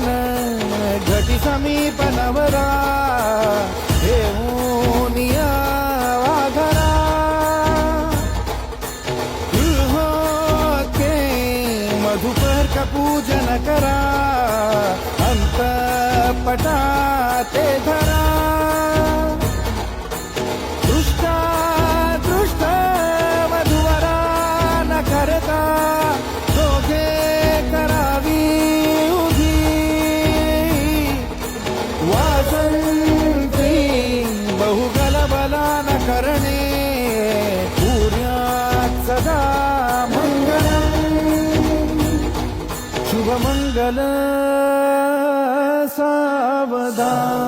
मन घटी समीप नवरा घेऊन यावा घरा होते मधुपर का पूजन करा अंतपटा ते धरा दृष्टा दृष्ट मधुवरा न करता दोघे करावी उभी वासंती बहुगलबला न करणे सूर्यात सदा मंगलम शुभमंगल सावधान।